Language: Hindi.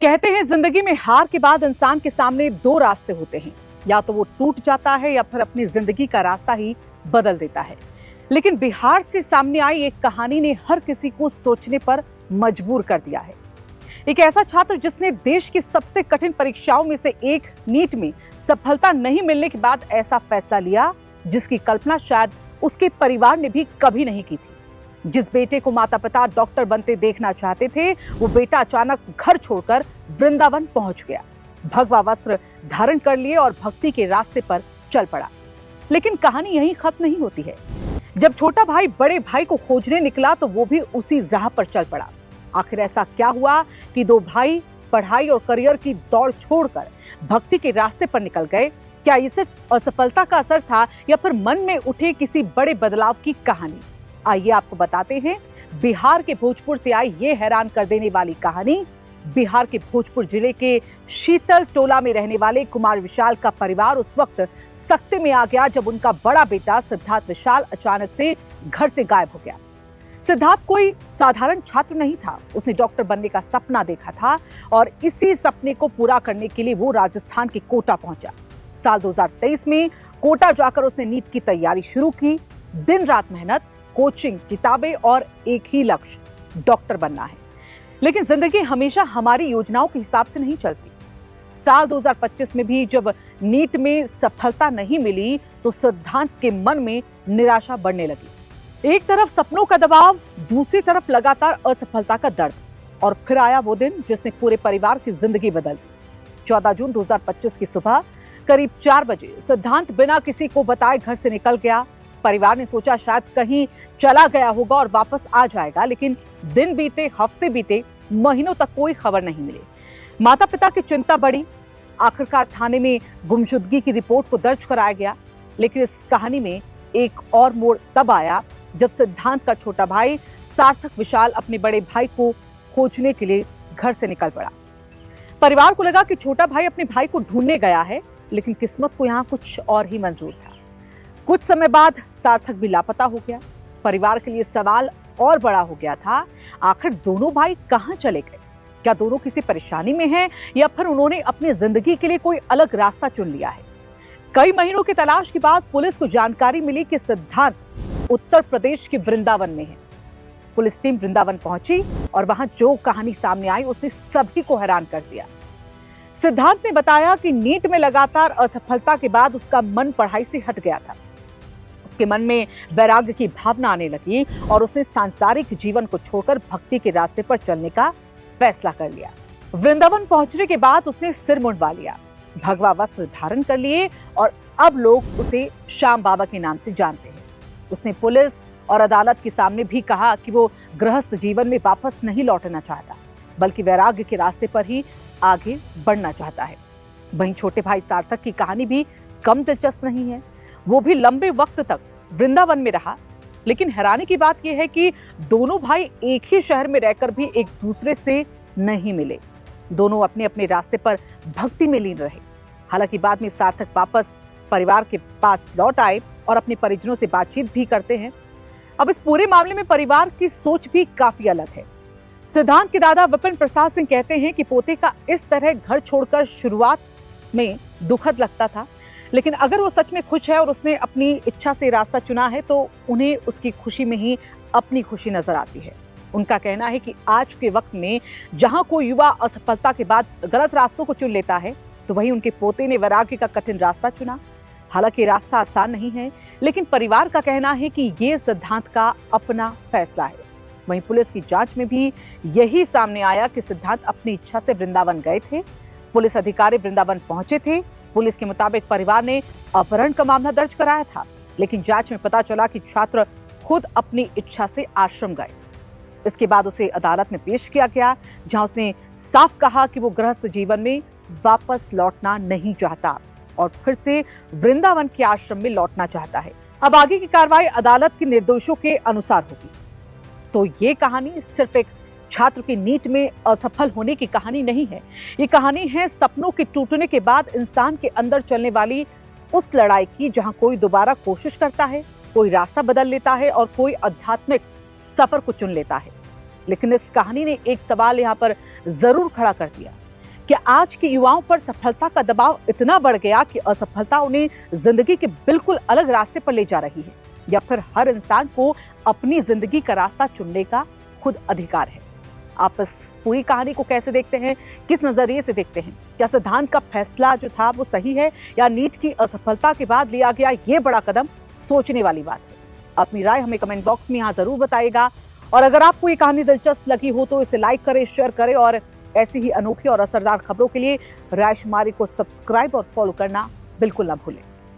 कहते हैं जिंदगी में हार के बाद इंसान के सामने दो रास्ते होते हैं, या तो वो टूट जाता है या फिर अपनी जिंदगी का रास्ता ही बदल देता है। लेकिन बिहार से सामने आई एक कहानी ने हर किसी को सोचने पर मजबूर कर दिया है। एक ऐसा छात्र जिसने देश की सबसे कठिन परीक्षाओं में से एक नीट में सफलता नहीं मिलने के बाद ऐसा फैसला लिया जिसकी कल्पना शायद उसके परिवार ने भी कभी नहीं की थी। जिस बेटे को माता पिता डॉक्टर बनते देखना चाहते थे, वो बेटा अचानक घर छोड़कर वृंदावन पहुंच गया, भगवा वस्त्र धारण कर लिए और भक्ति के रास्ते पर चल पड़ा। लेकिन कहानी यहीं खत्म नहीं होती है। जब छोटा भाई बड़े भाई को खोजने निकला तो वो भी उसी राह पर चल पड़ा। आखिर ऐसा क्या हुआ कि दो भाई पढ़ाई और करियर की दौड़ छोड़कर भक्ति के रास्ते पर निकल गए? क्या ये सिर्फ असफलता का असर था या फिर मन में उठे किसी बड़े बदलाव की कहानी? आइए आपको बताते हैं बिहार के भोजपुर से आई ये हैरान कर देने वाली कहानी। बिहार के भोजपुर जिले के शीतल टोला में रहने वाले कुमार विशाल का परिवार उस वक्त सख्ते में आ गया जब उनका बड़ा बेटा सिद्धार्थ विशाल अचानक से घर से गायब हो गया। सिद्धार्थ कोई साधारण छात्र नहीं था, उसने डॉक्टर बनने का सपना देखा था और इसी सपने को पूरा करने के लिए वो राजस्थान के कोटा पहुंचा। साल 2023 में कोटा जाकर उसने नीट की तैयारी शुरू की। दिन रात मेहनत, कोचिंग, किताबें और एक ही लक्ष्य, डॉक्टर बनना है। लेकिन जिंदगी हमेशा हमारी योजनाओं के हिसाब से नहीं चलती। साल 2025 में भी जब नीट में सफलता नहीं मिली तो सिद्धांत के मन में निराशा बढ़ने लगी। एक तरफ सपनों का दबाव, दूसरी तरफ लगातार असफलता का दर्द। और फिर आया वो दिन जिसने पूरे परिवार की जिंदगी बदल दी। 14 जून 2025 की सुबह करीब 4 बजे सिद्धांत बिना किसी को बताए घर से निकल गया। परिवार ने सोचा शायद कहीं चला गया होगा और वापस आ जाएगा, लेकिन दिन बीते, हफ्ते बीते, महीनों तक कोई खबर नहीं मिली। माता पिता की चिंता बढ़ी। आखिरकार थाने में गुमशुदगी की रिपोर्ट को दर्ज कराया गया। लेकिन इस कहानी में एक और मोड़ तब आया जब सिद्धांत का छोटा भाई सार्थक विशाल अपने बड़े भाई को खोजने के लिए घर से निकल पड़ा। परिवार को लगा कि छोटा भाई अपने भाई को ढूंढने गया है, लेकिन किस्मत को यहाँ कुछ और ही मंजूर था। कुछ समय बाद सार्थक भी लापता हो गया। परिवार के लिए सवाल और बड़ा हो गया था, आखिर दोनों भाई कहां चले गए? क्या दोनों किसी परेशानी में हैं या फिर उन्होंने अपनी जिंदगी के लिए कोई अलग रास्ता चुन लिया है? कई महीनों की तलाश के बाद पुलिस को जानकारी मिली कि सिद्धांत उत्तर प्रदेश के वृंदावन में है। पुलिस टीम वृंदावन पहुंची और वहां जो कहानी सामने आई उसने सभी को हैरान कर दिया। सिद्धांत ने बताया कि नीट में लगातार असफलता के बाद उसका मन पढ़ाई से हट गया था। उसके मन में वैराग्य की भावना आने लगी और उसने सांसारिक जीवन को छोड़कर भक्ति के रास्ते पर चलने का फैसला कर लिया। वृंदावन पहुंचने के बाद उसने सिर मुंडवा लिया, भगवा वस्त्र धारण कर लिए और अब लोग उसे श्याम बाबा के नाम से जानते हैं। उसने पुलिस और अदालत के सामने भी कहा कि वो गृहस्थ जीवन में वापस नहीं लौटना चाहता, बल्कि वैराग्य के रास्ते पर ही आगे बढ़ना चाहता है। वहीं छोटे भाई सार्थक की कहानी भी कम दिलचस्प नहीं है। वो भी लंबे वक्त तक वृंदावन में रहा, लेकिन हैरानी की बात यह है कि दोनों भाई एक ही शहर में रहकर भी एक दूसरे से नहीं मिले। दोनों अपने अपने रास्ते पर भक्ति में लीन रहे। हालांकि बाद में सार्थक वापस परिवार के पास लौट आए और अपने परिजनों से बातचीत भी करते हैं। अब इस पूरे मामले में परिवार की सोच भी काफी अलग है। सिद्धांत के दादा विपिन प्रसाद सिंह कहते हैं कि पोते का इस तरह घर छोड़कर शुरुआत में दुखद लगता था, लेकिन अगर वो सच में खुश है और उसने अपनी इच्छा से रास्ता चुना है तो उन्हें उसकी खुशी में ही अपनी खुशी नजर आती है। उनका कहना है कि आज के वक्त में जहां कोई युवा असफलता के बाद गलत रास्तों को चुन लेता है, तो वहीं उनके पोते ने वैराग्य का कठिन रास्ता चुना। हालांकि रास्ता आसान नहीं है, लेकिन परिवार का कहना है कि ये सिद्धांत का अपना फैसला है। वहीं पुलिस की जांच में भी यही सामने आया कि सिद्धांत अपनी इच्छा से वृंदावन गए थे। पुलिस अधिकारी वृंदावन पहुंचे थे। पुलिस के मुताबिक परिवार ने अपहरण का मामला दर्ज कराया था, लेकिन जांच में पता चला कि छात्र खुद अपनी इच्छा से आश्रम गए। इसके बाद उसे अदालत में पेश किया गया, जहां उसने साफ कहा कि वो गृहस्थ जीवन में वापस लौटना नहीं चाहता और फिर से वृंदावन के आश्रम में लौटना चाहता है। अब आगे की कार्रवाई अदालत के निर्देशों के अनुसार होगी। तो ये कहानी सिर्फ एक छात्र की नीट में असफल होने की कहानी नहीं है। ये कहानी है सपनों के टूटने के बाद इंसान के अंदर चलने वाली उस लड़ाई की, जहां कोई दोबारा कोशिश करता है, कोई रास्ता बदल लेता है और कोई आध्यात्मिक सफर को चुन लेता है। लेकिन इस कहानी ने एक सवाल यहाँ पर जरूर खड़ा कर दिया कि आज के युवाओं पर सफलता का दबाव इतना बढ़ गया कि असफलता उन्हें जिंदगी के बिल्कुल अलग रास्ते पर ले जा रही है, या फिर हर इंसान को अपनी जिंदगी का रास्ता चुनने का खुद अधिकार है। आप इस पूरी कहानी को कैसे देखते हैं, किस नजरिए से देखते हैं? क्या सिद्धांत का फैसला जो था वो सही है, या नीट की असफलता के बाद लिया गया ये बड़ा कदम सोचने वाली बात है? अपनी राय हमें कमेंट बॉक्स में यहाँ जरूर बताइएगा। और अगर आपको ये कहानी दिलचस्प लगी हो तो इसे लाइक करें, शेयर करें, और ऐसी ही अनोखी और असरदार खबरों के लिए रायशुमारी को सब्सक्राइब और फॉलो करना बिल्कुल ना भूलें।